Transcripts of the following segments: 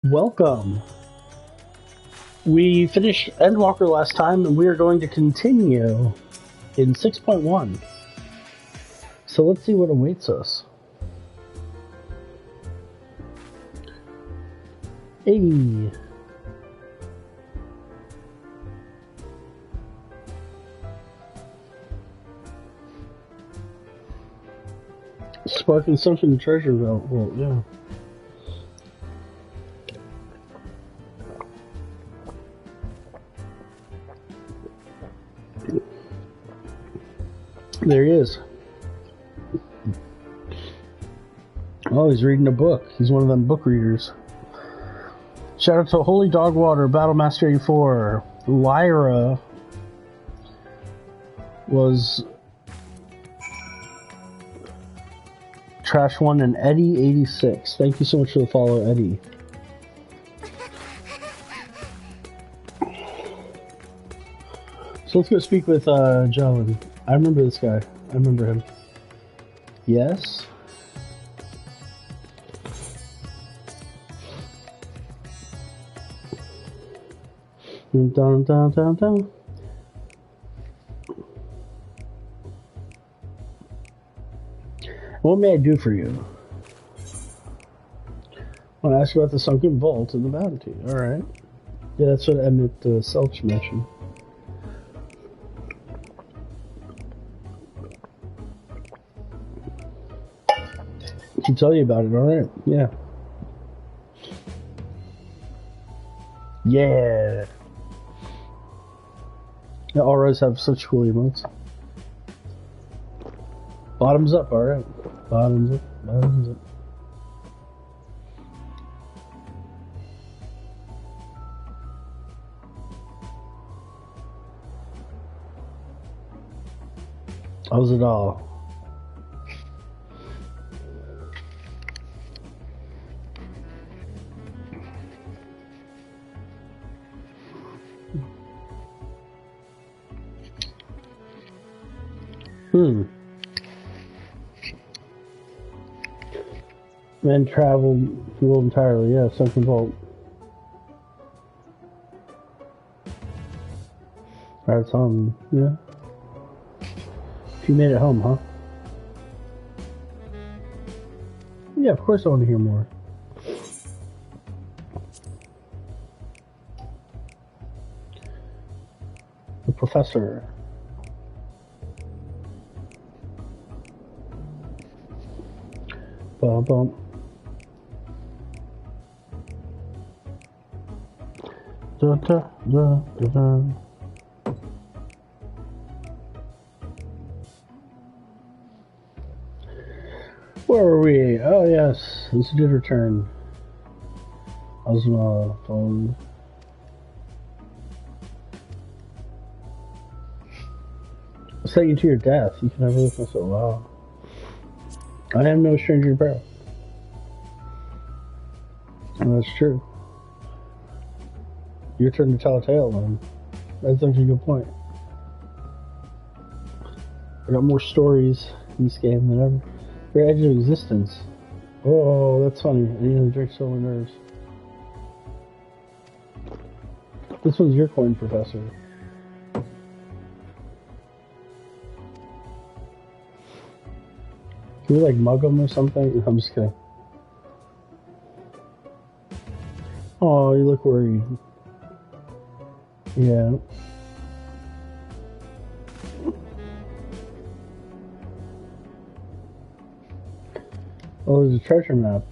Welcome. We finished Endwalker last time, and we are going to continue in 6.1. So let's see what awaits us. Hey. Sparking something treasure vault. Well, yeah. There he is. Oh, he's reading a book. He's one of them book readers. Shout out to Holy Dogwater, Battlemaster 84. Lyra was Trash 1 and Eddie 86. Thank you so much for the follow, Eddie. So let's go speak with John. I remember this guy. I remember him. Yes. Dun, dun, dun, dun. What may I do for you? I want to ask about the sunken vault and the bounty. Alright. Yeah, that's what Emmett Selch mentioned. I can tell you about it, alright? Yeah. Yeah. The auras have such cool emotes. Bottoms up, alright. Bottoms up, bottoms up. Alzadaal. Men traveled the world entirely, yeah, sunken vault. That's yeah. You made it home, huh? Yeah, of course I want to hear more. The professor. Bum bum. Da da da da da. Where were we? Oh yes, this did return. I was on my phone. Set you to your death. You can never live for so long. I am no stranger to peril. And that's true. Your turn to tell a tale, then. That's actually a good point. I got more stories in this game than ever. Very edge of existence. Oh, that's funny. I need to drink so many nerves. This one's your coin, Professor. Can we like mug him or something? I'm just kidding. Oh, you look worried. Yeah. Oh, there's a treasure map.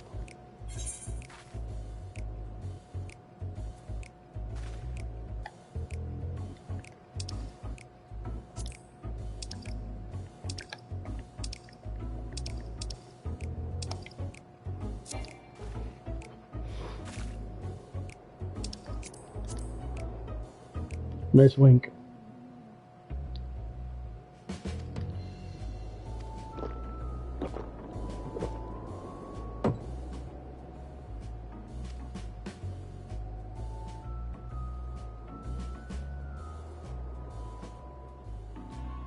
Nice wink.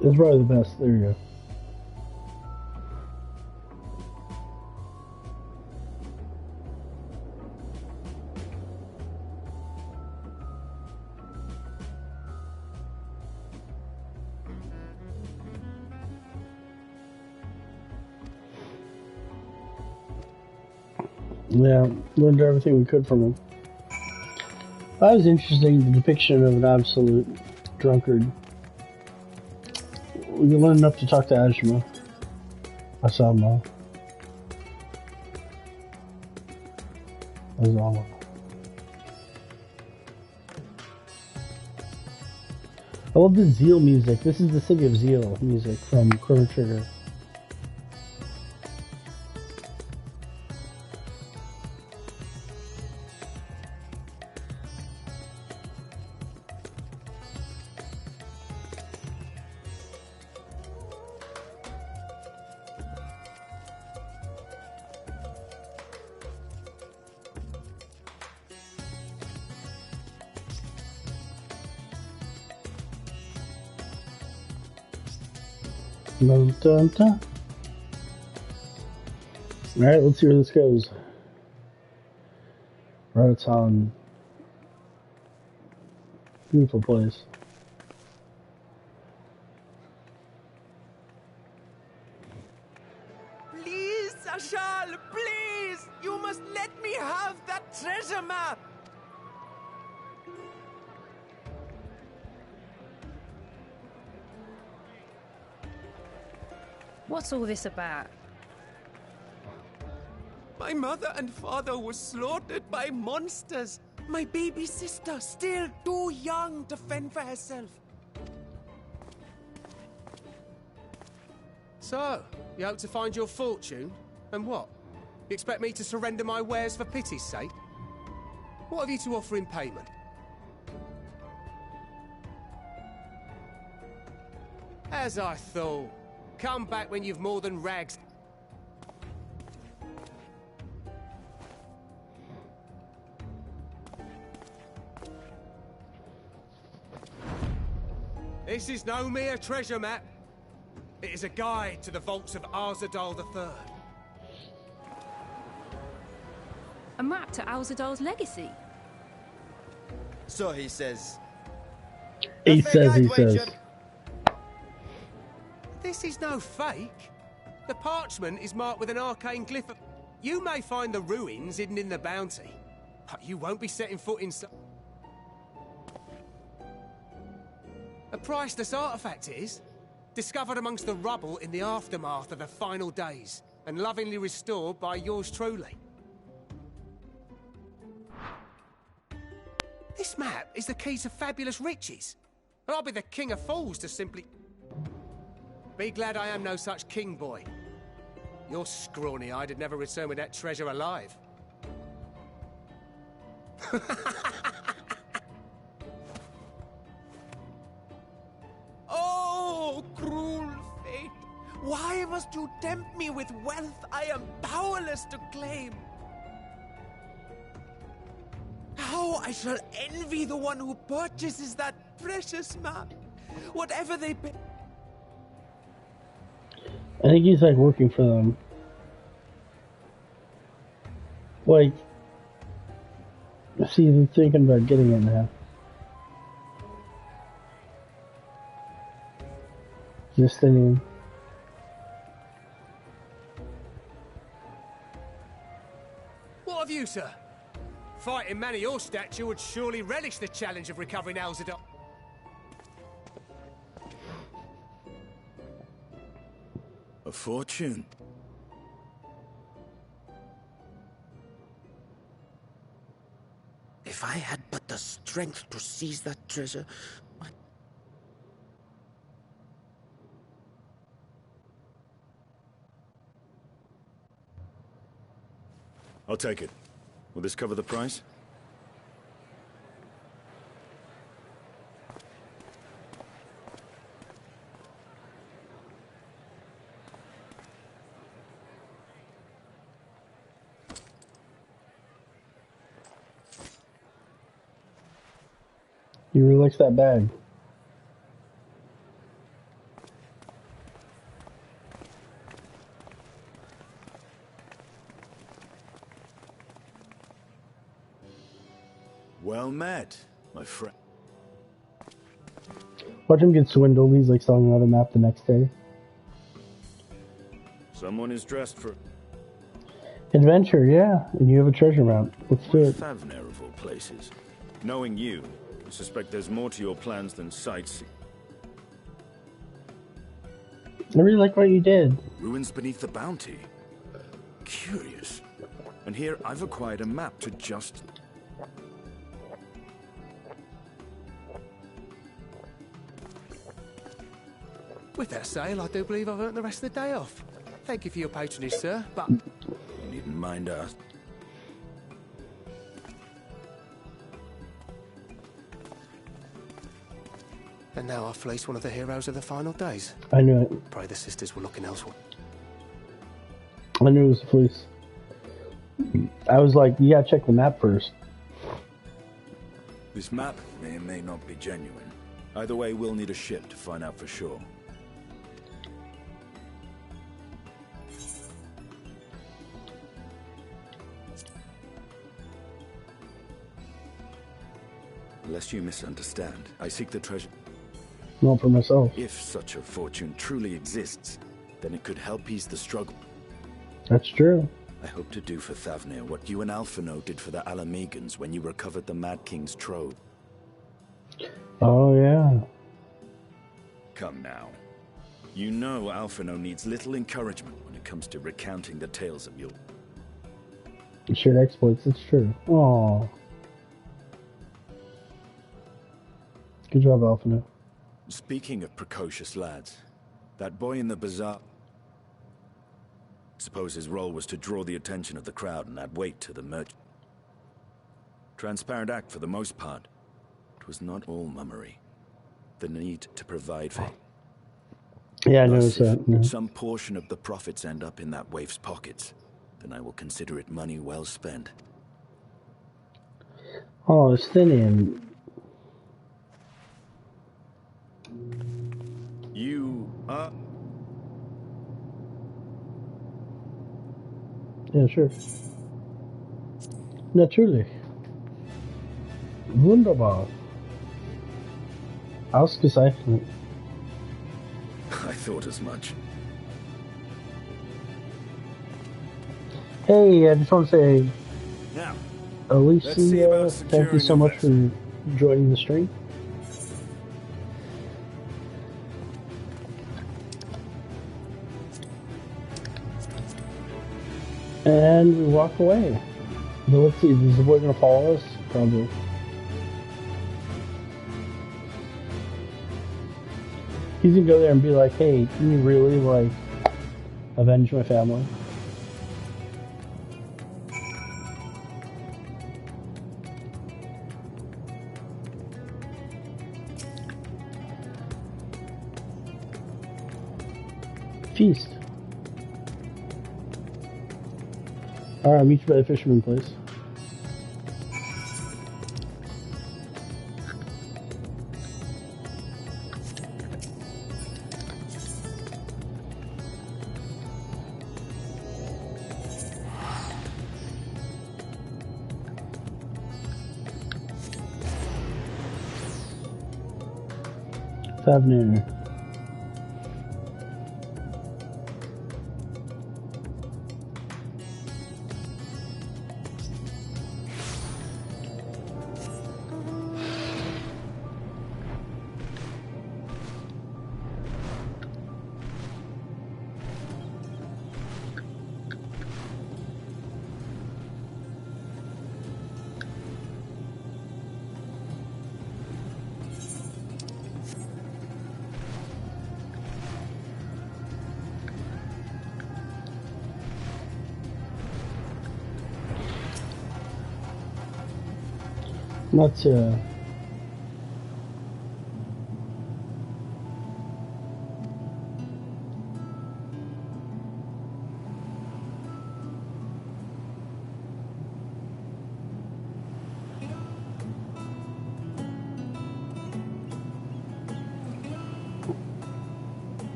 It's probably the best. There you go. Yeah, learned everything we could from him. That was interesting, the depiction of an absolute drunkard. We learned enough to talk to Ajma. Asama. Azama. I love the Zeal music. This is the City of Zeal music from Chrono Trigger. Dun, dun, dun. Alright, let's see where this goes. Rotan. Beautiful place. Please, Ashal, please! You must let me have that treasure map! What's all this about? My mother and father were slaughtered by monsters. My baby sister, still too young to fend for herself. So, you hope to find your fortune? And what? You expect me to surrender my wares for pity's sake? What have you to offer in payment? As I thought. Come back when you've more than rags. This is no mere treasure map. It is a guide to the vaults of Alzadaal III. A map to Alzadaal's legacy? So he says. He says. This is no fake. The parchment is marked with an arcane glyph. You may find the ruins hidden in the bounty, but you won't be setting foot inside. A priceless artifact it is, discovered amongst the rubble in the aftermath of the final days, and lovingly restored by yours truly. This map is the key to fabulous riches, and I'll be the king of fools to simply... Be glad I am no such king, boy. Your scrawny-eyed had never return with that treasure alive. Oh, cruel fate! Why must you tempt me with wealth I am powerless to claim? How I shall envy the one who purchases that precious map, whatever they pay. I think he's like working for them. Like, see, they're thinking about getting it now. Justinian. What of you, sir? Fighting man of your stature would surely relish the challenge of recovering Alzadaal. A fortune. If I had but the strength to seize that treasure, I'll take it. Will this cover the price? He really likes that bag. Well met, my friend. Watch him get swindled. He's like selling another map the next day. Someone is dressed for... Adventure, yeah. And you have a treasure map. Let's do it. Thavner of all places. Knowing you, I suspect there's more to your plans than sightseeing. I really like what you did. Ruins beneath the bounty. Curious. And here I've acquired a map to just... With that sail, I do believe I've earned the rest of the day off. Thank you for your patronage, sir, but... You needn't mind us. And now I've fleeced one of the heroes of the final days. I knew it. Pray the sisters were looking elsewhere. I knew it was the fleece. I was like, you gotta check the map first. This map may or may not be genuine. Either way, we'll need a ship to find out for sure. Lest you misunderstand, I seek the treasure. Not for myself. If such a fortune truly exists, then it could help ease the struggle. That's true. I hope to do for Thavner what you and Alphino did for the Alamegans when you recovered the Mad King's trove. Oh, yeah. Come now. You know Alphino needs little encouragement when it comes to recounting the tales of your... Shared exploits, it's true. Oh. Good job, Alphino. Speaking of precocious lads, that boy in the bazaar... Suppose his role was to draw the attention of the crowd and add weight to the merchant. Transparent act for the most part. It was not all mummery. The need to provide for... Yeah, I Thus, noticed that. if Yeah. some portion of the profits end up in that waif's pockets, then I will consider it money well spent. Oh, Estinian. You are... Ja, sure. Natürlich. Wunderbar. Ausgezeichnet. I thought as much. Hey, I just want to say, Now, let's see about Alicia, thank you securing so a much vessel. for joining the stream. And we walk away. But let's see, is the boy gonna follow us? Probably. He's gonna go there and be like, hey, can you really, like, avenge my family? Feast. Alright, meet you by the fisherman place. Thavner. Let's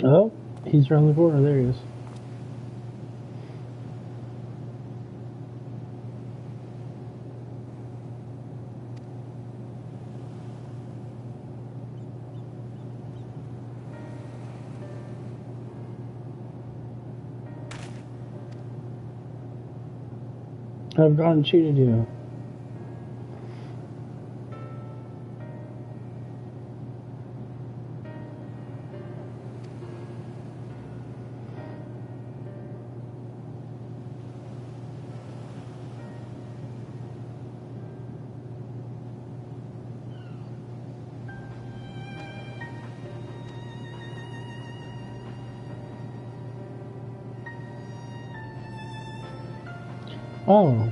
Oh, he's around the corner. There he is. I've gone and cheated you. Oh.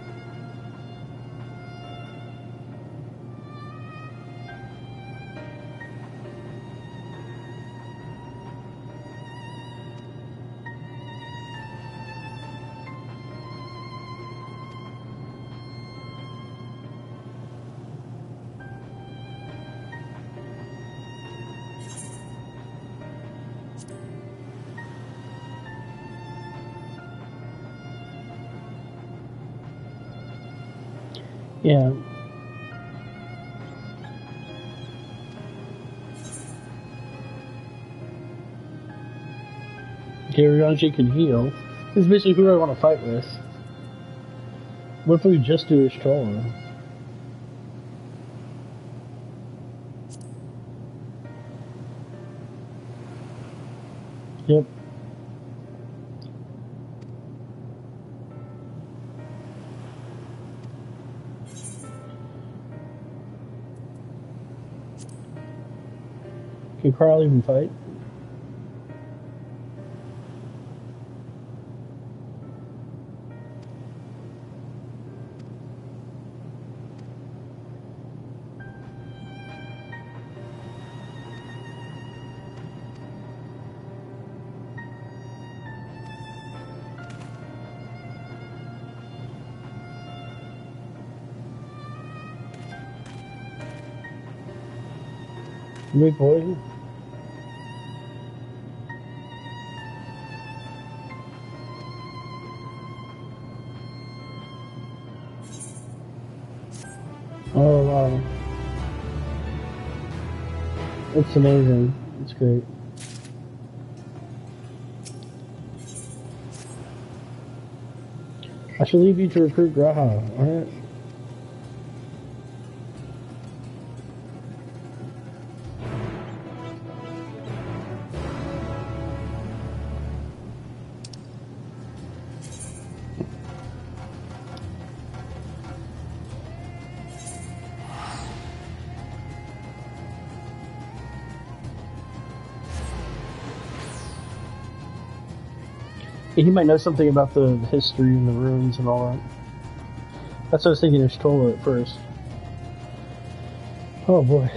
Yeah. Garianji can heal. This is basically who I want to fight with. What if we just do his troller? Yep. Can Carl even fight? Big boy. Oh wow. It's amazing. It's great. I shall leave you to recruit Graha, alright? He might know something about the history and the ruins and all that. That's what I was thinking of Stola at first. Oh boy.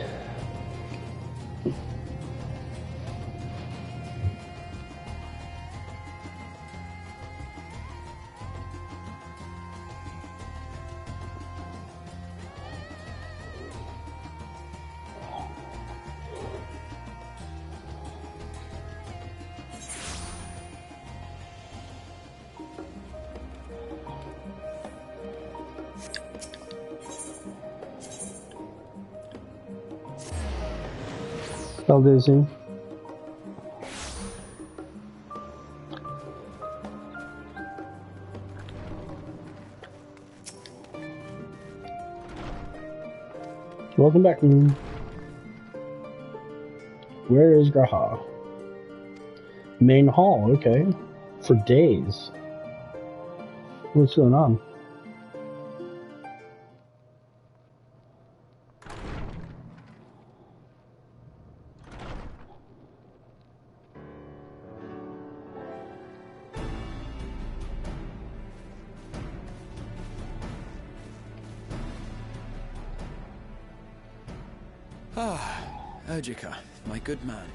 How dizzy. Welcome back, Moon. Where is Graha? Main hall, okay. For days. What's going on? Urgica, my good man.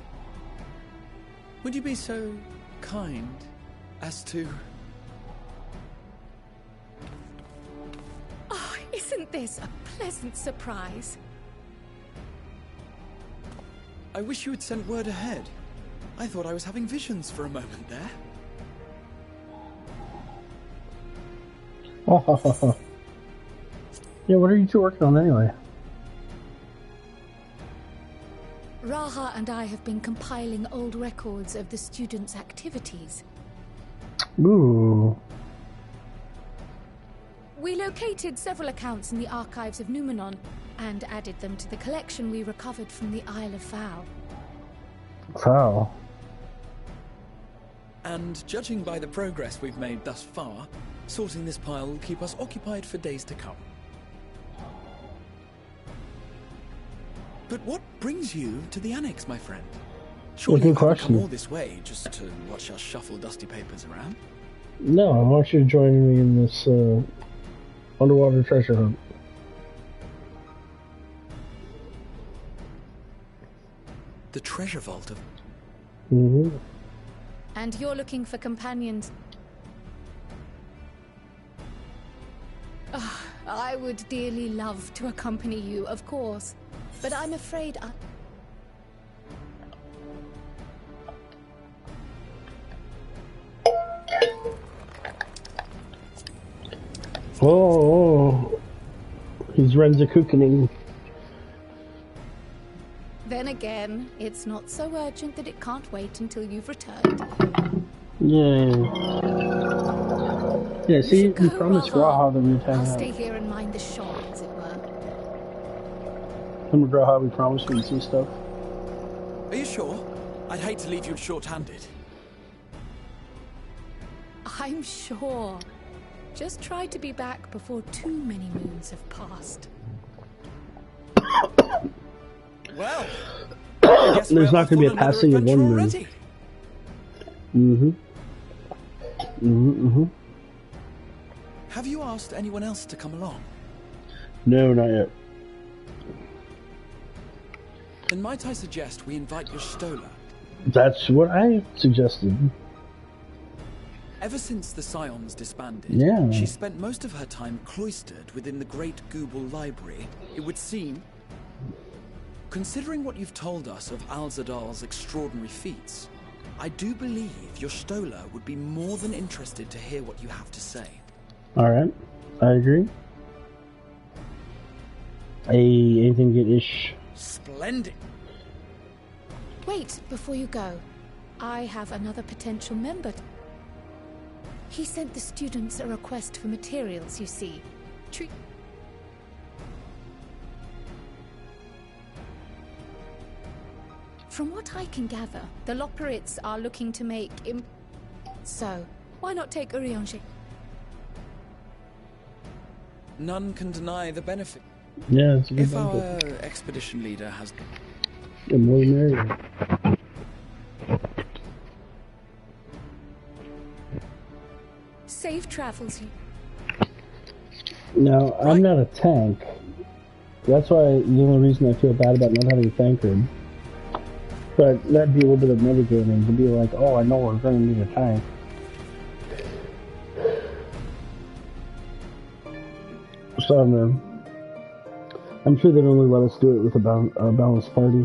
Would you be so kind as to... Oh, isn't this a pleasant surprise? I wish you had sent word ahead. I thought I was having visions for a moment there. Yeah, what are you two working on anyway? Raha and I have been compiling old records of the students' activities. Ooh. We located several accounts in the archives of Numenon and added them to the collection we recovered from the Isle of Vow. Wow. And judging by the progress we've made thus far, sorting this pile will keep us occupied for days to come. But what brings you to the Annex, my friend? Surely you haven't come all this way just to watch us shuffle dusty papers around? No, I want you to join me in this underwater treasure hunt. The treasure vault of... Mm-hmm. And you're looking for companions. I would dearly love to accompany you, of course. But I'm afraid I... Oh. He's Renzakukening. Then again, it's not so urgent that it can't wait until you've returned. Yeah. Yeah, see, you promised Raha that we'd hang out. I'll stay here and mind the shop, as it were. Remember Raha, we promised we'd see stuff? Are you sure? I'd hate to leave you short-handed. I'm sure. Just try to be back before too many moons have passed. Well, I guess there's not going to be a passing of one moon. Have you asked anyone else to come along? No, not yet. Then might I suggest we invite your Stola? That's what I suggested. Ever since the Scions disbanded, she spent most of her time cloistered within the Great Google Library. It would seem, considering what you've told us of Alzadaal's extraordinary feats, I do believe your Stola would be more than interested to hear what you have to say. Alright, I agree. Anything get-ish? Splendid! Wait, before you go, I have another potential member. He sent the students a request for materials, you see. From what I can gather, the Loperites are looking to make So, why not take Urianger? None can deny the benefit. Yeah, it's a good If benefit. our expedition leader has... The more the merrier. Safe travels, you. Now, I'm not a tank. That's why the only reason I feel bad about not having a tankard. But that'd be a little bit of metagaming to be like, oh, I know we're going to need a tank. So, I'm sure they'd only let us do it with a balanced party.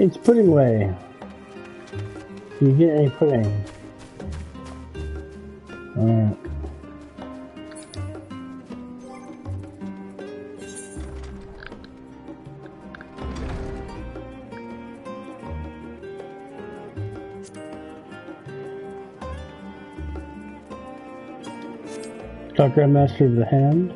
It's pudding way. You get any pudding? Alright. Dark Grandmaster of the Hand.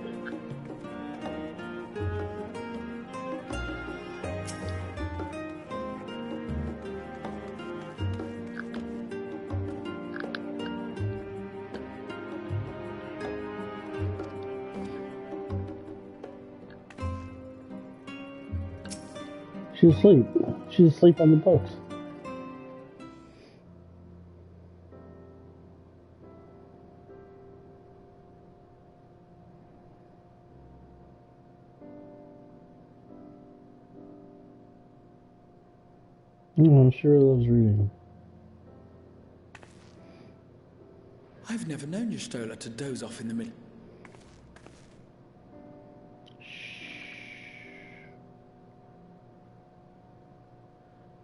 She's asleep. She's asleep on the boat. I'm sure he loves reading. I've never known your Stola to doze off in the middle.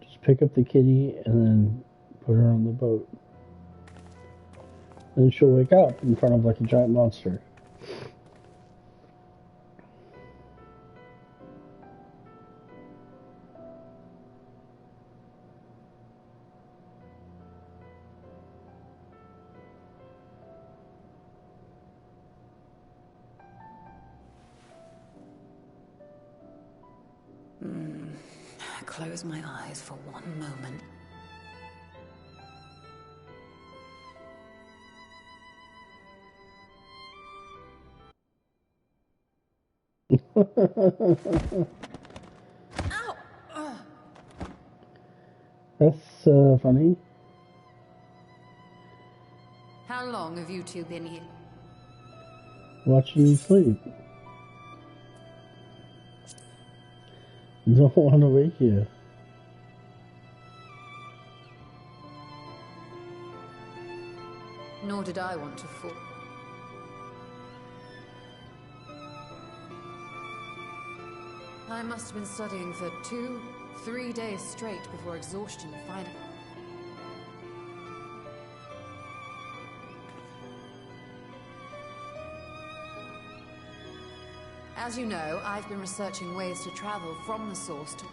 Just pick up the kitty and then put her on the boat. Then she'll wake up in front of like a giant monster. Close my eyes for one moment. Ow! That's funny. How long have you two been here? Watching you sleep. Don't want to wake you. Nor did I want to fall. I must have been studying for 2-3 days straight before exhaustion finally... As you know, I've been researching ways to travel from the source to...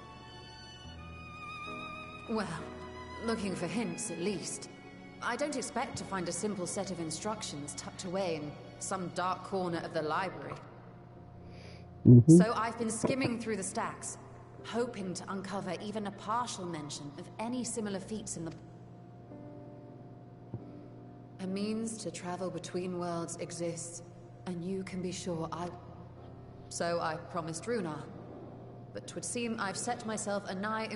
Well, looking for hints at least. I don't expect to find a simple set of instructions tucked away in some dark corner of the library. So I've been skimming through the stacks, hoping to uncover even a partial mention of any similar feats in the... A means to travel between worlds exists, and you can be sure I... So I promised Runar. But 'twould seem I've set myself a nigh...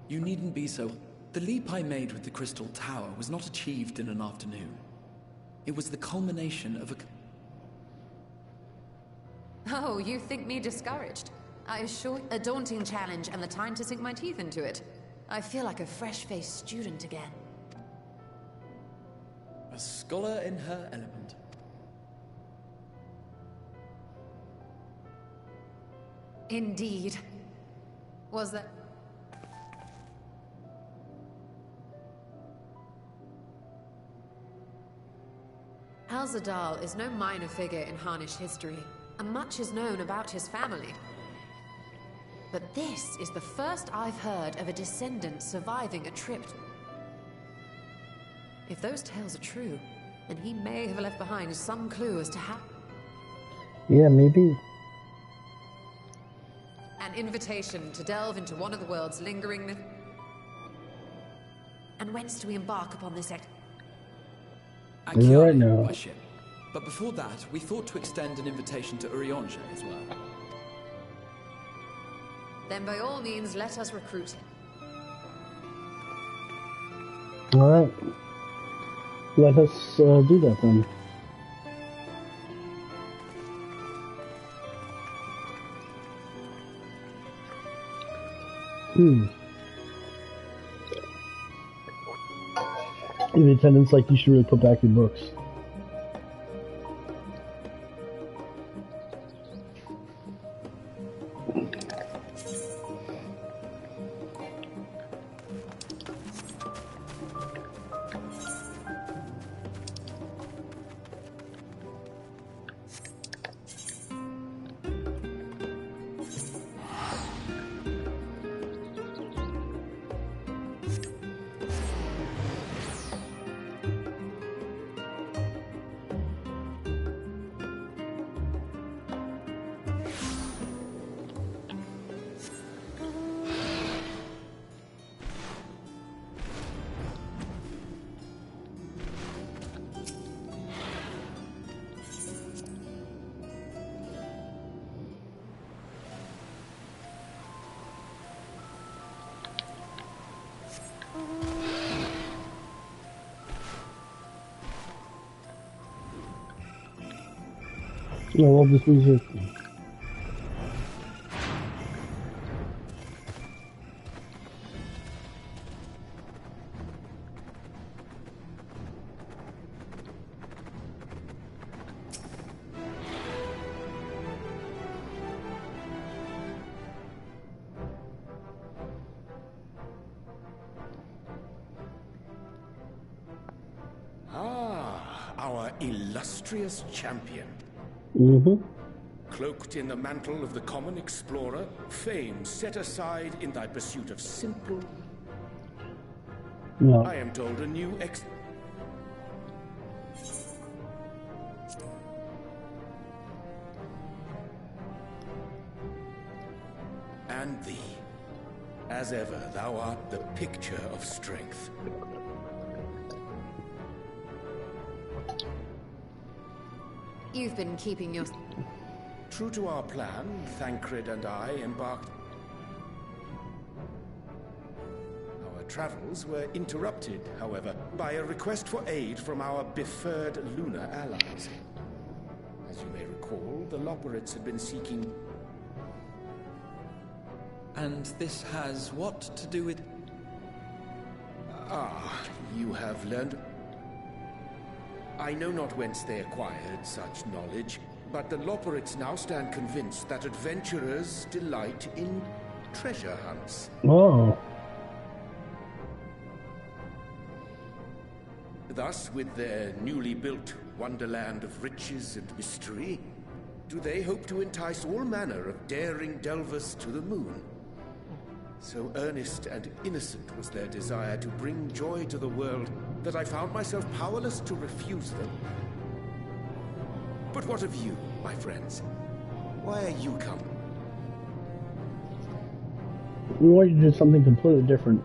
You needn't be so... The leap I made with the Crystal Tower was not achieved in an afternoon. It was the culmination of a... Oh, you think me discouraged? I assure you, a daunting challenge and the time to sink my teeth into it. I feel like a fresh-faced student again. A scholar in her element. Indeed. Was that... Alzadaal is no minor figure in Harnish history, and much is known about his family. But this is the first I've heard of a descendant surviving a trip. If those tales are true, then he may have left behind some clue as to how... Yeah, maybe. An invitation to delve into one of the world's lingering myths. And whence do we embark upon this Right now. By ship. But before that, we thought to extend an invitation to Urianger as well. Then by all means, let us recruit him. Alright. Let us do that then. In the attendance, like, you should really put back your books. I love this music. Our illustrious champion. Cloaked in the mantle of the common explorer, fame set aside in thy pursuit of simple... No. I am told a new And thee. As ever, thou art the picture of strength. You've been keeping your... True to our plan, Thancred and I embarked... Our travels were interrupted, however, by a request for aid from our befurred lunar allies. As you may recall, the Loperites had been seeking... And this has what to do with... Ah, you have learned... I know not whence they acquired such knowledge, but the Loperites now stand convinced that adventurers delight in treasure hunts. Oh. Thus, with their newly built wonderland of riches and mystery, do they hope to entice all manner of daring delvers to the moon. So earnest and innocent was their desire to bring joy to the world that I found myself powerless to refuse them. But what of you, my friends? Why are you come? We want you to do something completely different.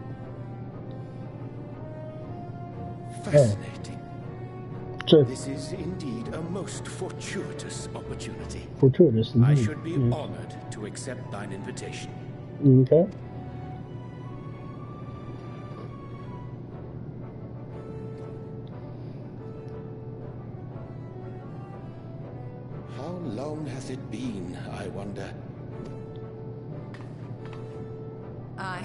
Fascinating. Oh. Sure. This is indeed a most fortuitous opportunity. Fortuitous, indeed. I should be honored to accept thine invitation. Okay. How long hath it been, I wonder? Aye.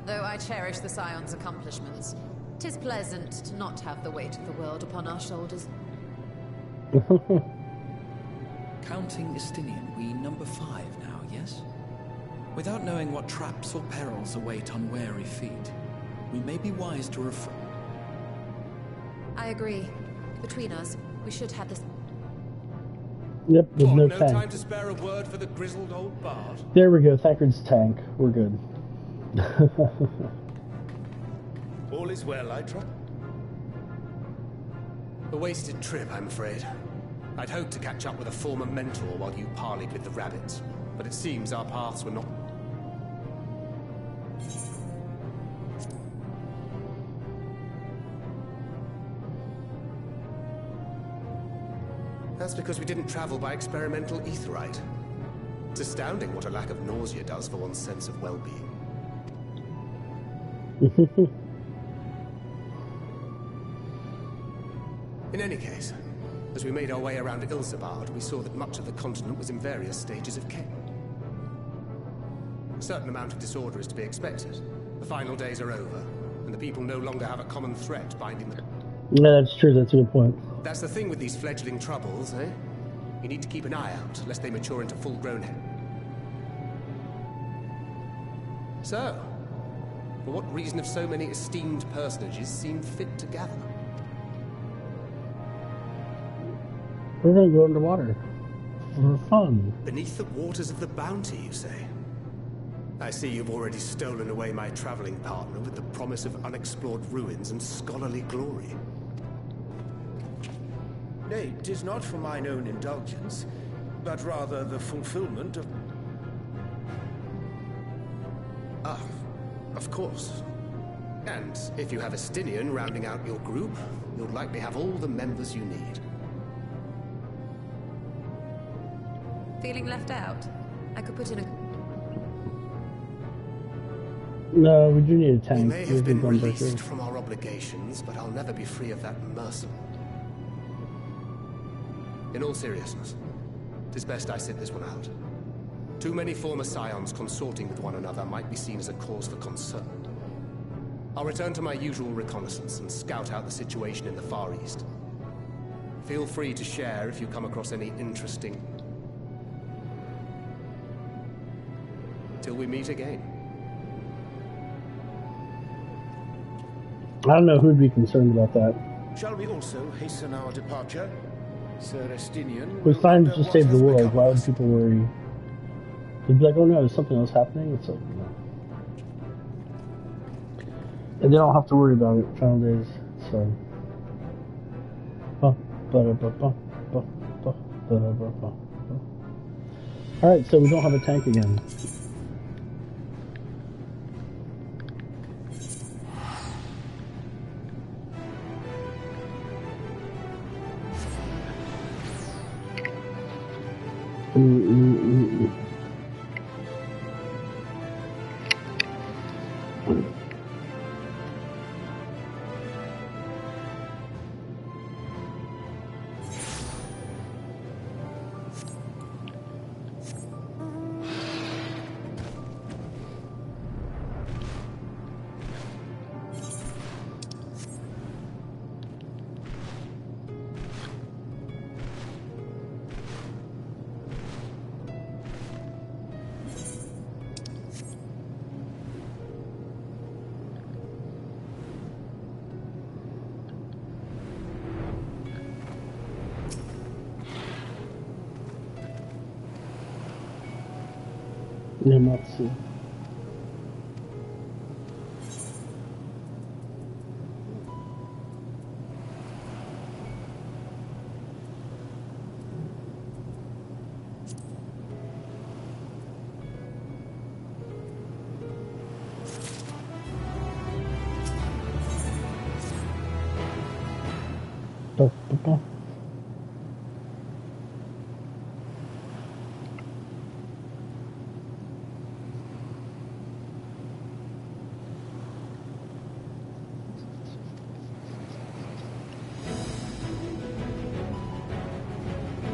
Though I cherish the Scion's accomplishments, 'tis pleasant to not have the weight of the world upon our shoulders. Counting Estinian, we number 5 now, yes? Without knowing what traps or perils await unwary feet, we may be wise to refrain. I agree. Between us, we should have this... Yep, there's no no tank. time to spare a word for the grizzled old bard. There we go, Thancred's tank. We're good. All is well, I trust. A wasted trip, I'm afraid. I'd hoped to catch up with a former mentor while you parleyed with the rabbits, but it seems our paths were not... That's because we didn't travel by experimental etherite. It's astounding what a lack of nausea does for one's sense of well-being. In any case, as we made our way around Alzadaal, we saw that much of the continent was in various stages of chaos. A certain amount of disorder is to be expected. The final days are over, and the people no longer have a common threat binding them. Yeah, that's true. That's a good point. That's the thing with these fledgling troubles, eh? You need to keep an eye out, lest they mature into full-grown head. So, for what reason have so many esteemed personages seen fit to gather? We're gonna go underwater. For fun. Beneath the waters of the Bounty, you say? I see you've already stolen away my traveling partner with the promise of unexplored ruins and scholarly glory. Nay, 'tis not for mine own indulgence, but rather the fulfillment of... Ah, of course. And if you have Estinian rounding out your group, you'll likely have all the members you need. Feeling left out? I could put in a... No, we do need a tank. We may have been Gunbreaker. released from our obligations, but I'll never be free of that mercenary. In all seriousness, 'Tis best I sit this one out. Too many former scions consorting with one another might be seen as a cause for concern. I'll return to my usual reconnaissance and scout out the situation in the Far East. Feel free to share if you come across any interesting... Till we meet again. I don't know who'd be concerned about that. Shall we also hasten our departure? Sir Estinian... We're trying to save the world. Why would people worry? They'd be like, oh no, there's something else happening? It's like, no. And they don't have to worry about it final days, so... Alright, so we don't have a tank again. Nematsu.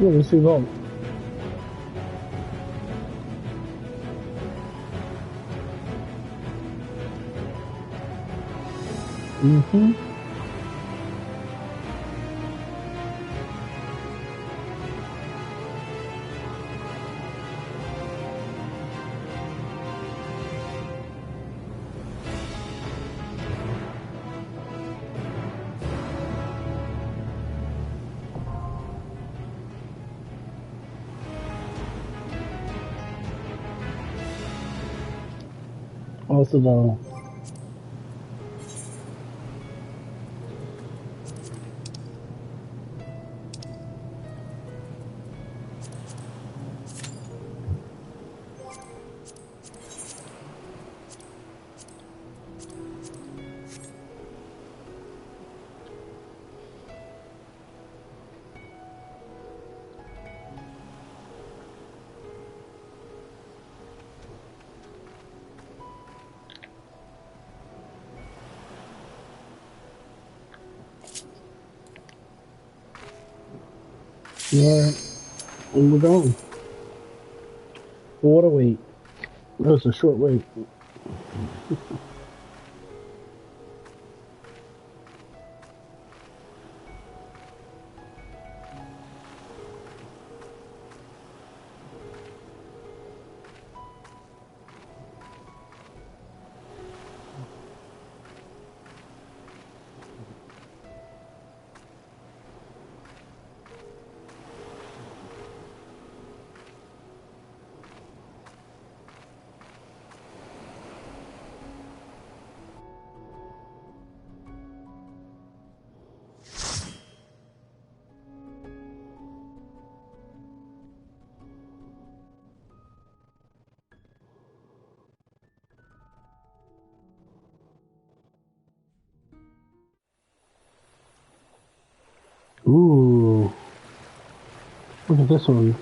Yeah, let's see that. Alzadaal. Alright, and we're going. Well, what a wait. That was a short wait. Ooh. Look at this one.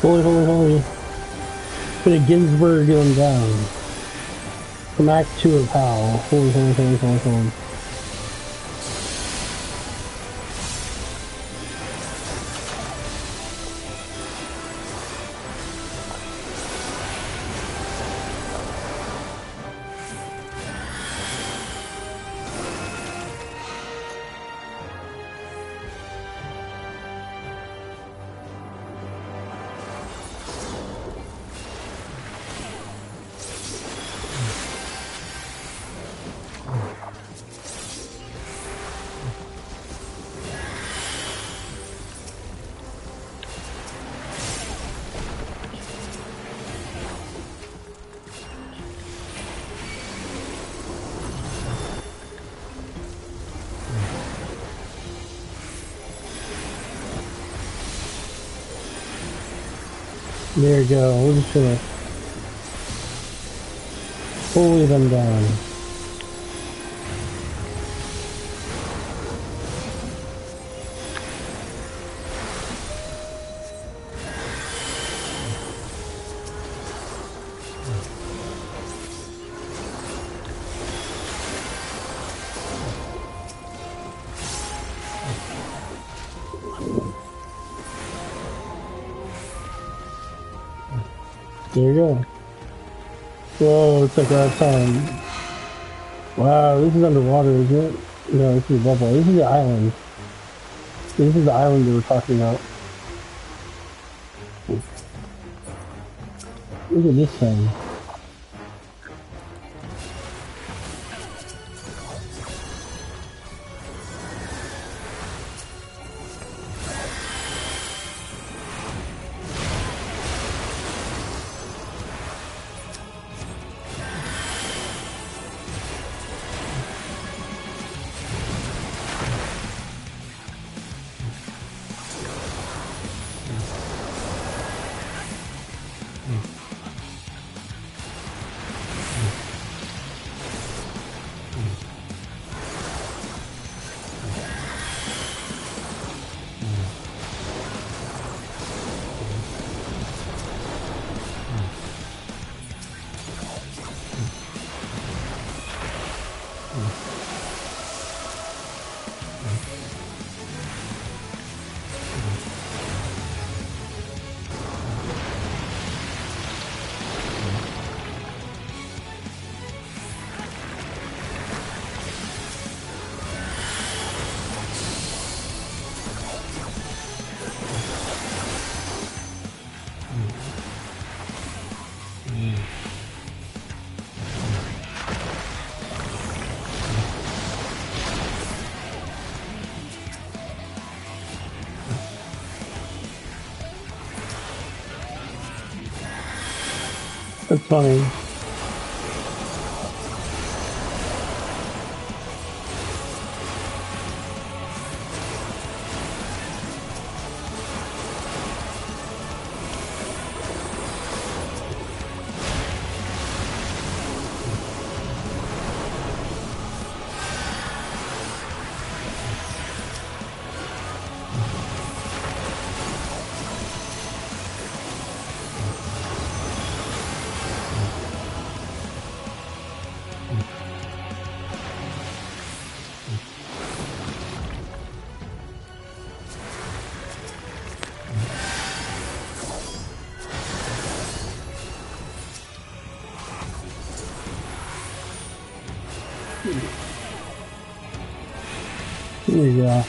Holy. Bit of Ginsburg going down. From Act 2 of Hal. Holy. There you go, we're just gonna pull them down. There you go. Whoa, it's like that time. Wow, this is underwater, isn't it? No, this is above water. This is the island. This is the island they were talking about. Look at this thing. That's funny. There you go.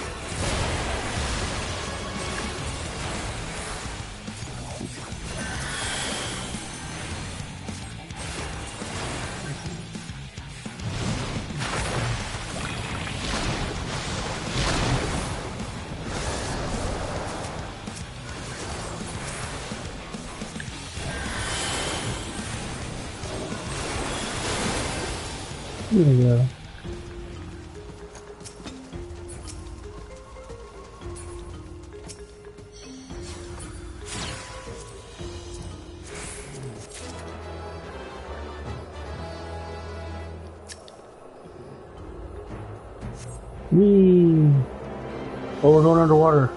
There you go. Whee! Oh, we're going underwater.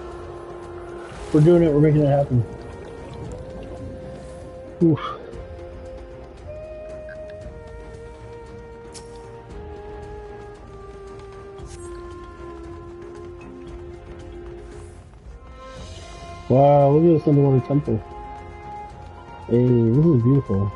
We're doing it. We're making it happen. Oof. Wow, look at this underwater temple. Hey, this is beautiful.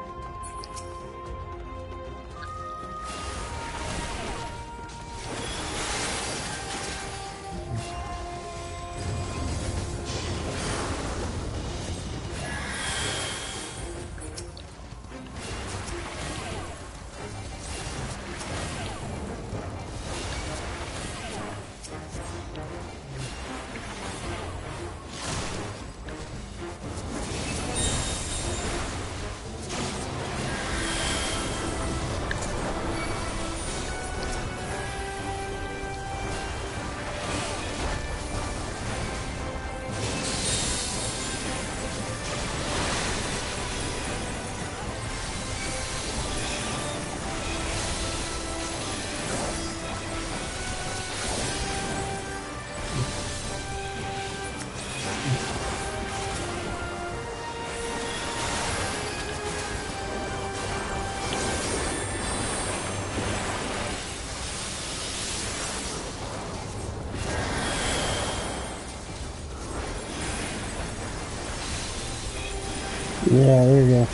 Yeah, there you go.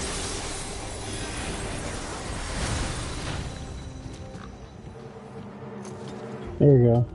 There you go.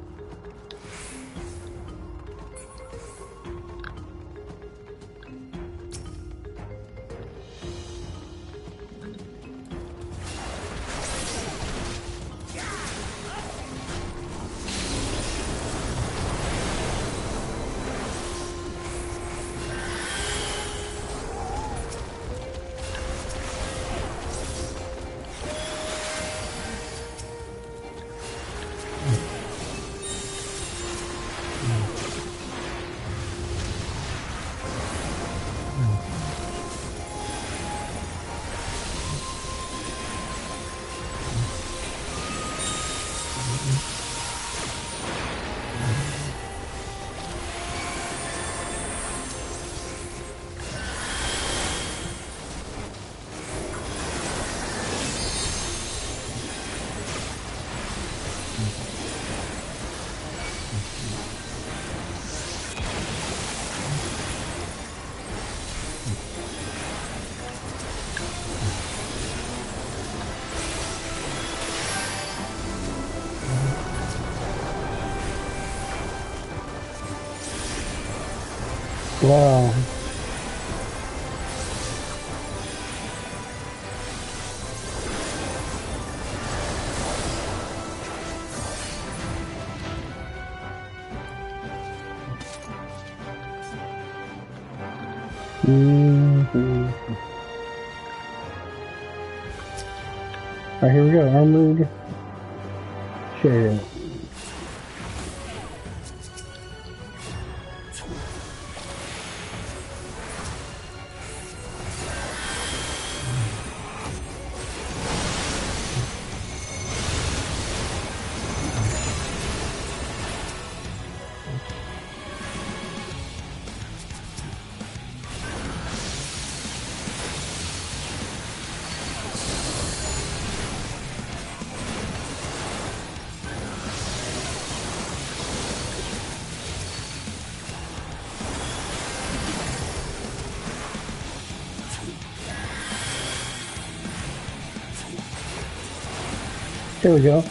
Wow. Alright, here we go. Armored chariot. There we go.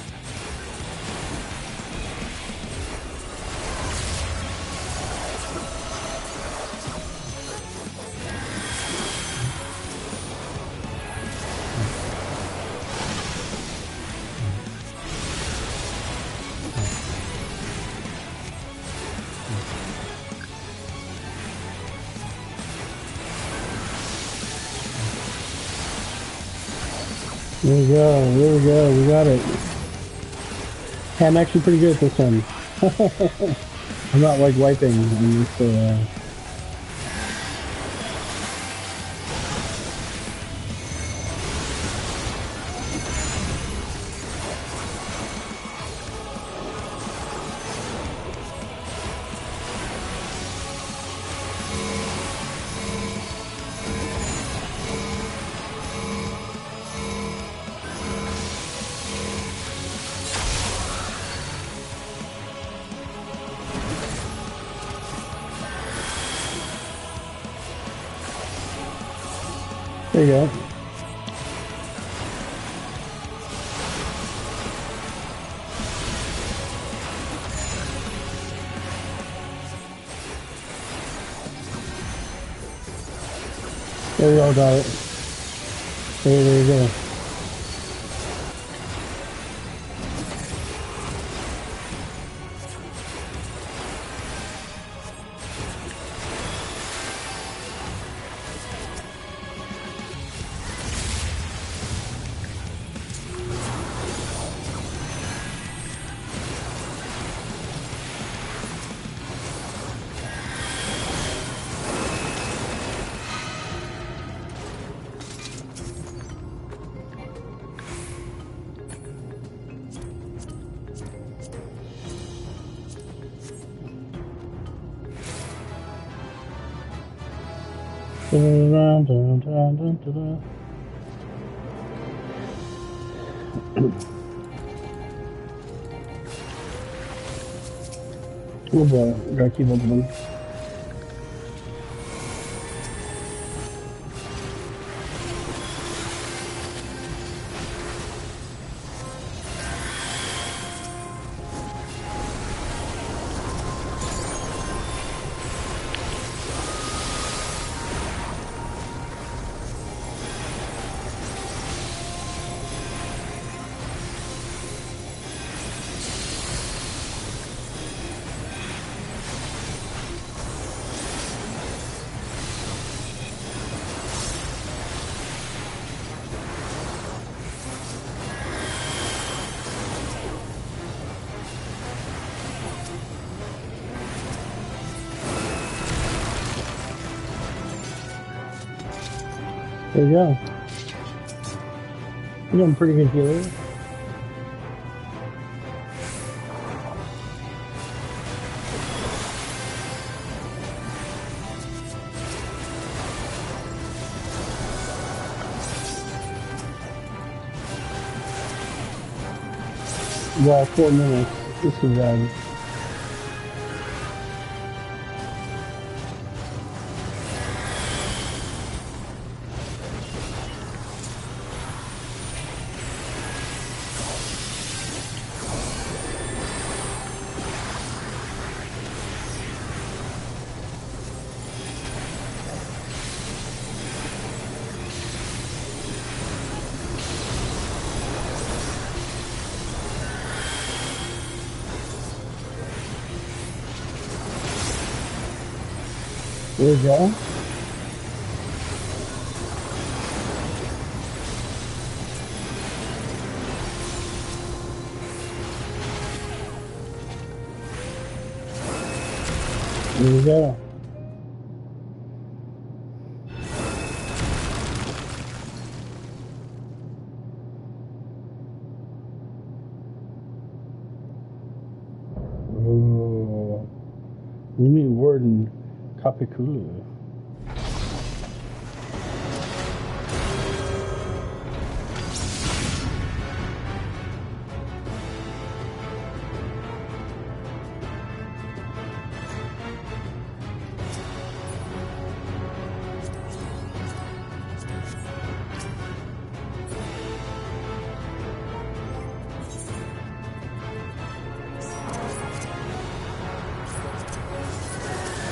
There we go, there we go, we got it. Hey, I'm actually pretty good at this one. I'm not like wiping in this, There you go. There we go, got it. There you go. Oh boy, gotta keep up with them. There you go. You're doing pretty good healer. Yeah, 4 minutes. This is bad. There you go. There you go. Oh, you mean Warden Kapikulu.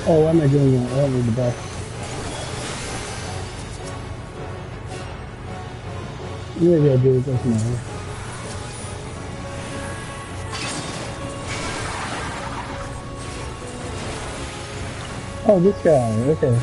Oh, why am I doing that? I don't need the best. Maybe I do, it doesn't matter. Oh, this guy, okay.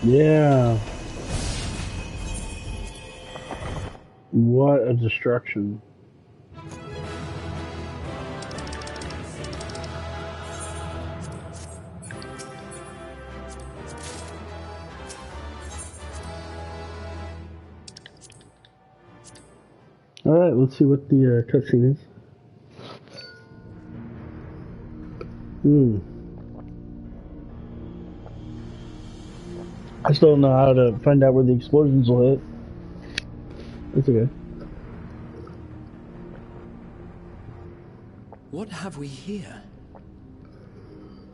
Yeah. What a destruction. Alright, let's see what the cutscene is. I still don't know how to find out where the explosions will hit. It's okay. What have we here?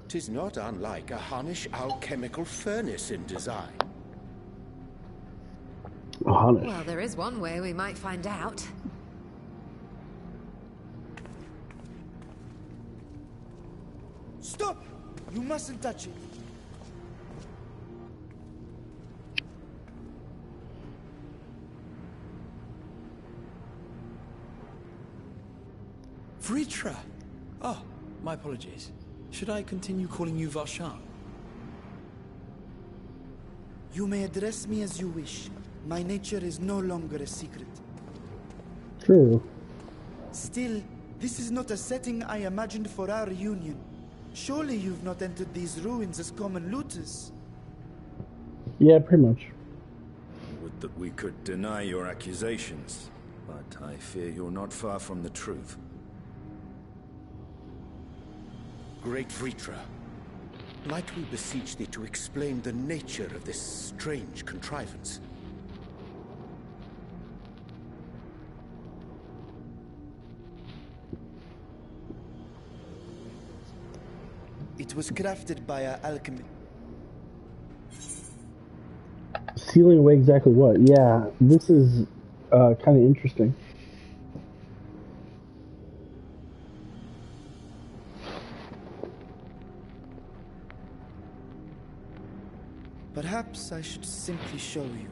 'Tis not unlike a Hunnish alchemical furnace in design. Hunnish. Well, there is one way we might find out. Stop! You mustn't touch it. Vritra! Oh, my apologies. Should I continue calling you Varshan? You may address me as you wish. My nature is no longer a secret. True. Still, this is not a setting I imagined for our reunion. Surely you've not entered these ruins as common looters? Yeah, pretty much. Would that we could deny your accusations, but I fear you're not far from the truth. Great Vritra, might we beseech thee to explain the nature of this strange contrivance? It was crafted by our alchemist. Sealing away exactly what? Yeah, this is kind of interesting. Perhaps I should simply show you.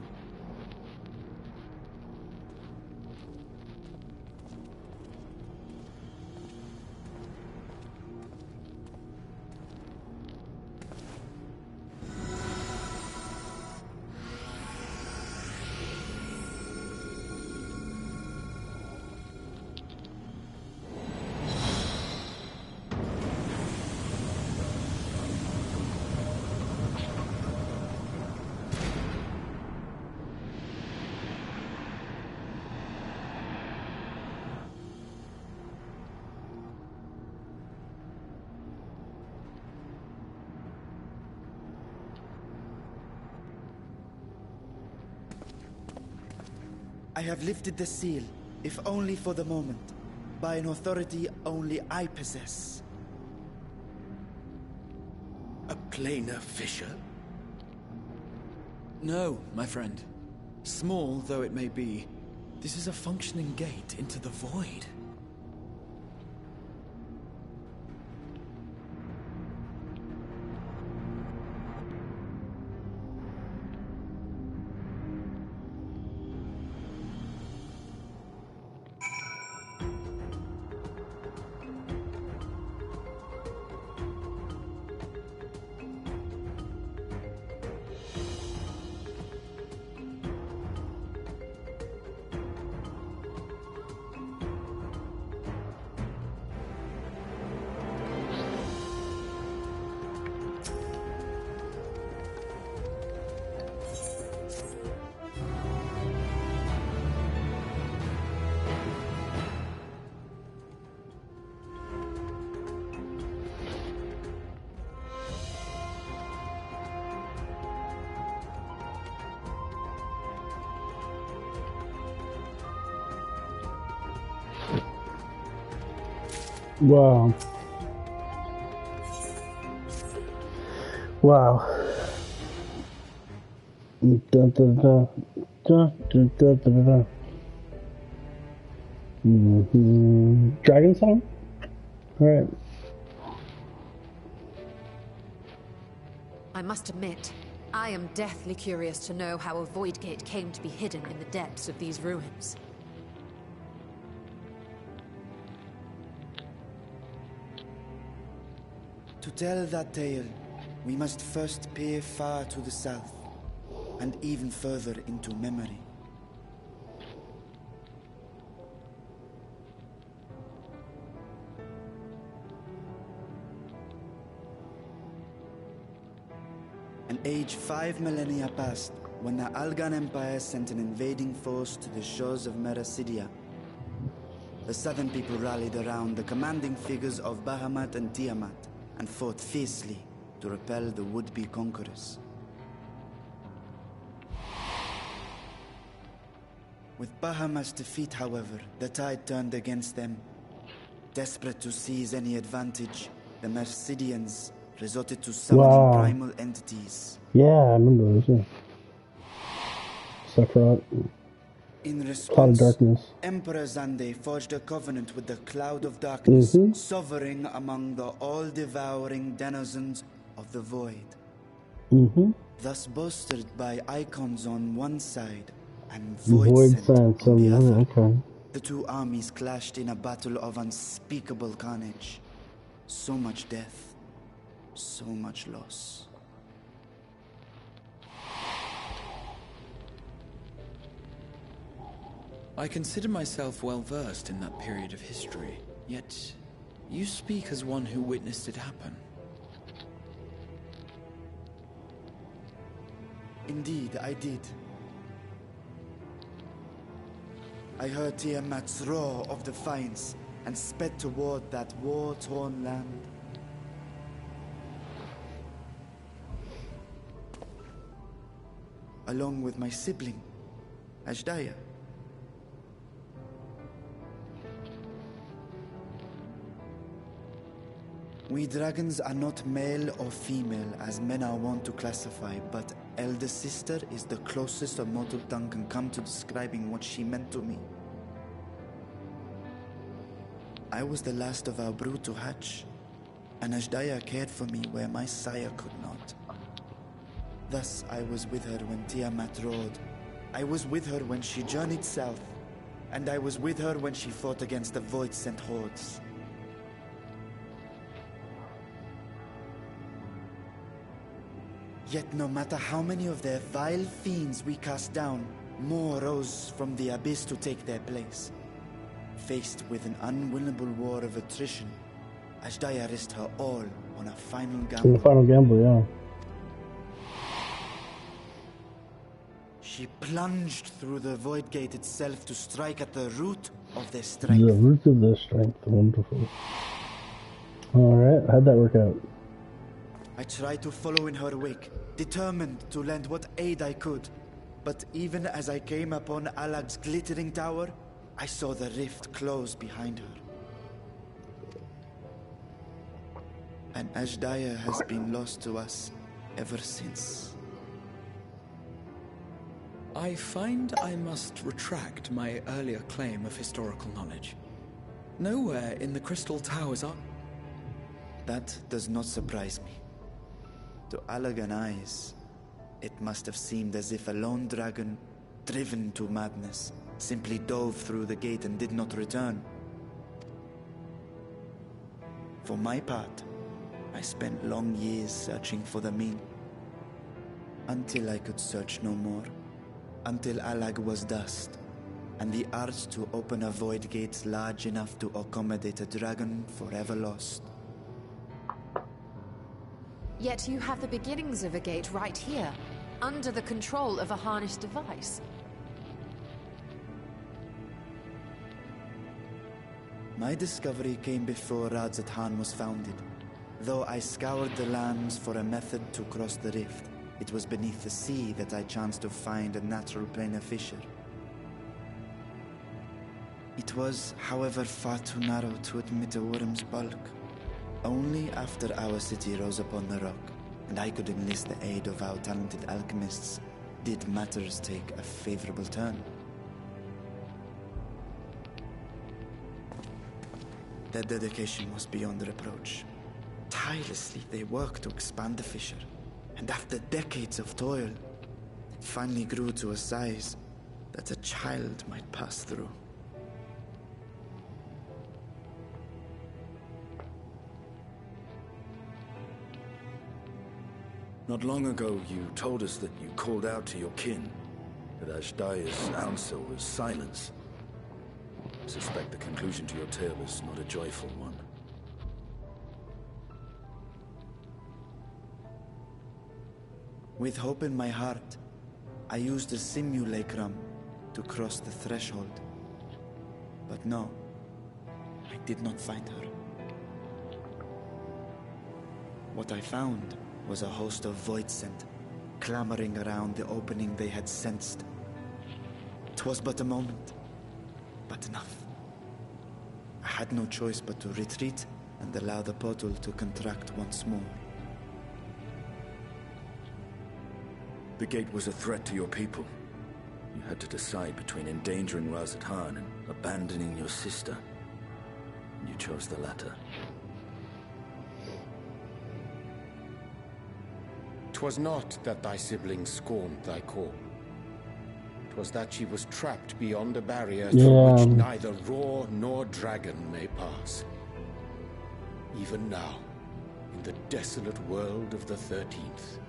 I have lifted the seal, if only for the moment, by an authority only I possess. A planar fissure? No, my friend. Small though it may be, this is a functioning gate into the void. Wow. Wow. Dun, dun, dun, dun, dun, dun, dun, dun. Dragon song? Alright. I must admit, I am deathly curious to know how a void gate came to be hidden in the depths of these ruins. To tell that tale, we must first peer far to the south, and even further into memory. An age 5 millennia passed when the Algan Empire sent an invading force to the shores of Meracidia. The southern people rallied around the commanding figures of Bahamut and Tiamat, and fought fiercely to repel the would-be conquerors. With Bahamut's defeat, however, the tide turned against them. Desperate to seize any advantage, the Mercidians resorted to summoning primal entities. Yeah, I remember this. Sephiroth. In response, darkness. Emperor Zande forged a covenant with the Cloud of Darkness, sovereign among the all-devouring denizens of the Void. Thus bolstered by icons on one side and Void Scent on the other. Okay. The two armies clashed in a battle of unspeakable carnage. So much death, so much loss. I consider myself well versed in that period of history, yet you speak as one who witnessed it happen. Indeed, I did. I heard Tiamat's roar of defiance and sped toward that war-torn land. Along with my sibling, Alzadaal. We dragons are not male or female as men are wont to classify, but elder sister is the closest a mortal tongue can come to describing what she meant to me. I was the last of our brood to hatch, and Alzadaal cared for me where my sire could not. Thus I was with her when Tiamat roared. I was with her when she journeyed south, and I was with her when she fought against the Void-sent hordes. Yet no matter how many of their vile fiends we cast down, more rose from the abyss to take their place. Faced with an unwinnable war of attrition, Alzadaal risked her all on a final gamble. The final gamble, yeah. She plunged through the Void Gate itself to strike at the root of their strength. The root of their strength, wonderful. Alright, how'd that work out? I tried to follow in her wake, determined to lend what aid I could. But even as I came upon Alag's glittering tower, I saw the rift close behind her. And Azdaia has been lost to us ever since. I find I must retract my earlier claim of historical knowledge. Nowhere in the Crystal Towers are... That does not surprise me. To Allagan eyes, it must have seemed as if a lone dragon, driven to madness, simply dove through the gate and did not return. For my part, I spent long years searching for the mean. Until I could search no more. Until Allag was dust, and the art to open a void gate large enough to accommodate a dragon forever lost. Yet you have the beginnings of a gate right here, under the control of a harnessed device. My discovery came before Alzadaal was founded. Though I scoured the lands for a method to cross the rift, it was beneath the sea that I chanced to find a natural planar fissure. It was, however, far too narrow to admit a worm's bulk. Only after our city rose upon the rock, and I could enlist the aid of our talented alchemists, did matters take a favorable turn. Their dedication was beyond reproach. Tirelessly they worked to expand the fissure, and after decades of toil, it finally grew to a size that a child might pass through. Not long ago, you told us that you called out to your kin, that Azdaia's answer was silence. I suspect the conclusion to your tale is not a joyful one. With hope in my heart, I used a simulacrum to cross the threshold. But no, I did not find her. What I found was a host of void scent, clamoring around the opening they had sensed. 'Twas but a moment, but enough. I had no choice but to retreat and allow the portal to contract once more. The gate was a threat to your people. You had to decide between endangering Alzadaal and abandoning your sister. You chose the latter. 'Twas not that thy siblings scorned thy call. 'Twas that she was trapped beyond a barrier through which neither roar nor dragon may pass. Even now, in the desolate world of the 13th.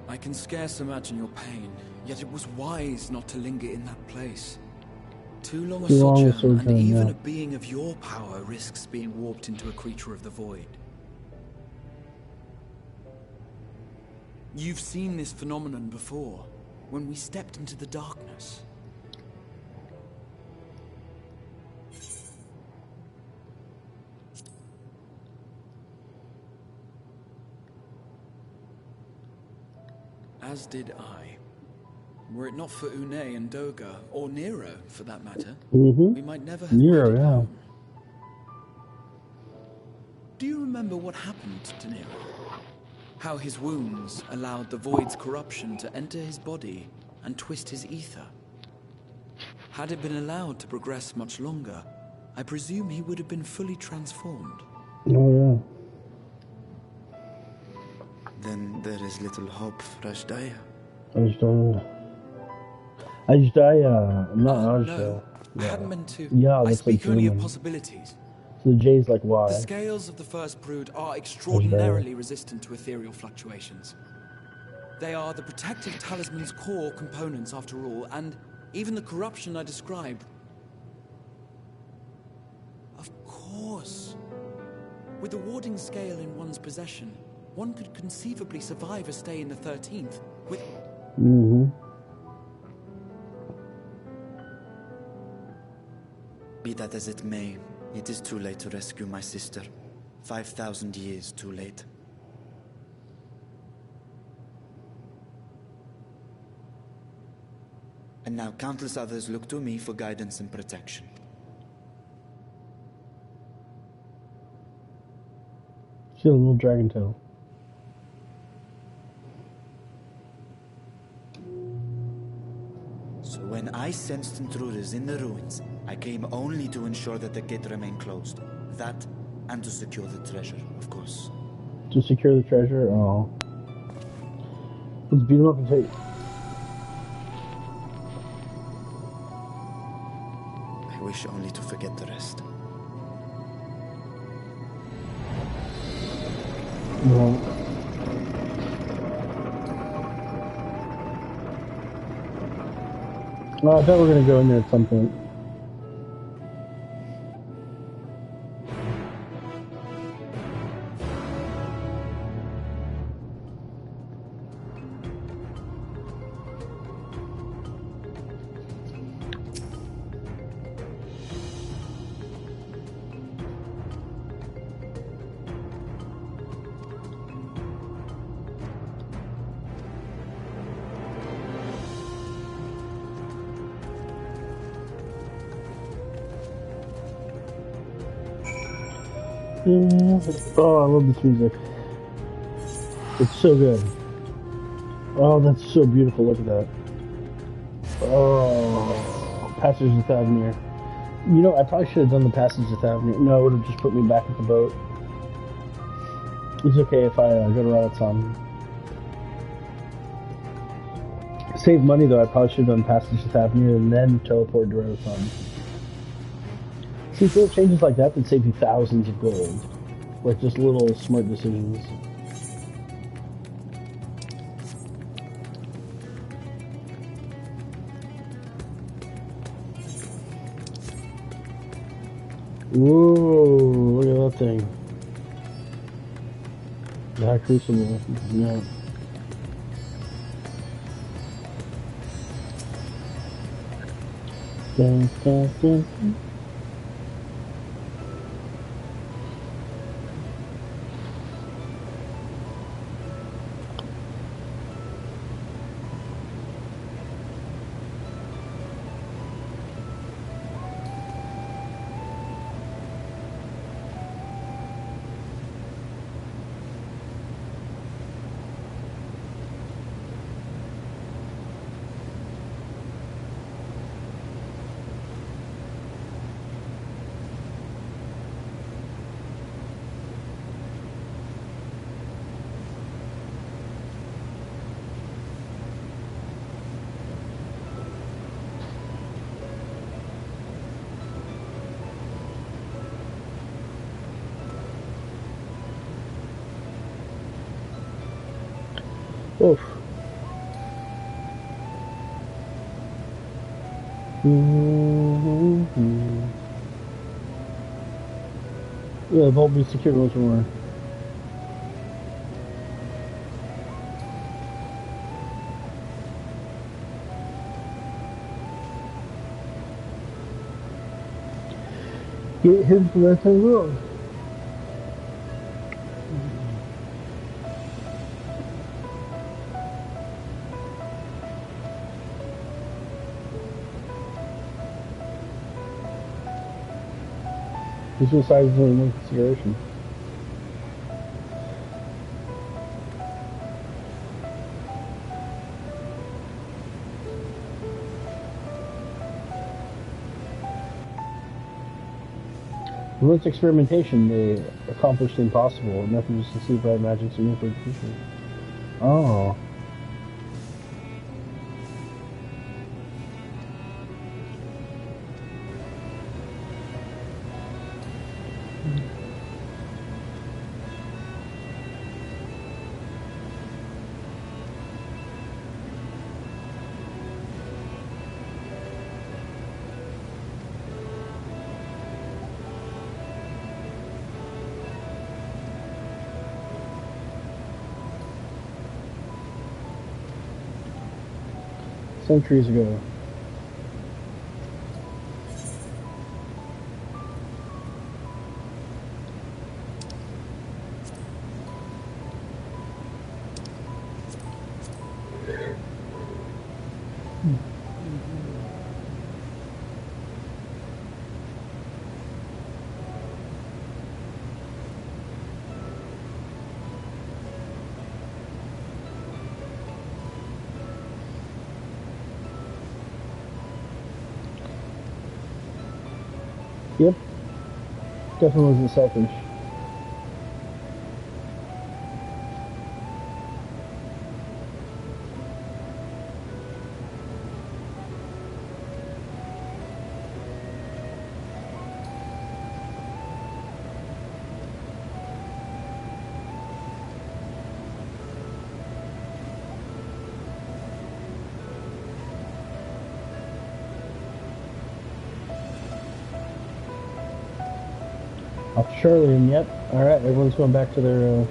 I can scarce imagine your pain, yet it was wise not to linger in that place. Too long a sojourn, and even a being of your power risks being warped into a creature of the void. You've seen this phenomenon before, when we stepped into the darkness. As did I. Were it not for Une and Doga, or Nero, for that matter, we might never have made it home. Do you remember what happened to Nero? How his wounds allowed the void's corruption to enter his body and twist his ether? Had it been allowed to progress much longer, I presume he would have been fully transformed. Oh, yeah. Then there is little hope for Azdaia. Azdaia, not Azdaia. No, I hadn't meant to. Yeah, I that's speak like only of human. possibilities. So the J's like why? The scales of the first brood are extraordinarily resistant to ethereal fluctuations. They are the protective talisman's core components after all, and even the corruption I described. Of course. With the warding scale in one's possession, one could conceivably survive a stay in the 13th with... Be that as it may, it is too late to rescue my sister. 5,000 years too late. And now countless others look to me for guidance and protection. See a little dragon tail. So when I sensed intruders in the ruins, I came only to ensure that the gate remained closed. That, and to secure the treasure, of course. To secure the treasure? Oh. Let's beat him up and take. I wish only to forget the rest. No. No, I thought we were gonna go in there at some point. Oh, I love this music. It's so good. Oh, that's so beautiful. Look at that. Oh, Passage of Thavnir. You know, I probably should have done the Passage of Thavnir. No, it would have just put me back at the boat. It's okay if I go to Radatzan. Save money though, I probably should have done Passage of Thavnir and then teleport to Radatzan. See, little changes like that save you thousands of gold. Like just little smart decisions. Whoa, look at that thing. That crucible, yeah. Dun, dun, dun, dun. Oof. Yeah, the vault be secured once more. Get him from that time road. Visual size is only one consideration. With its experimentation, they accomplished the impossible. Methods to see bright magic to for the future. Oh. Centuries ago. Yep. Definitely wasn't selfish. Off to Charlian, yep. Alright, everyone's going back to their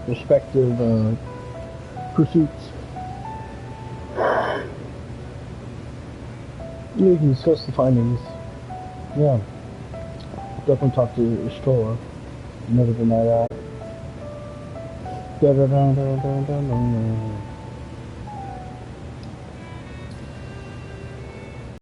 respective pursuits. We can discuss the findings. Yeah. Definitely talk to Estola. Never deny that.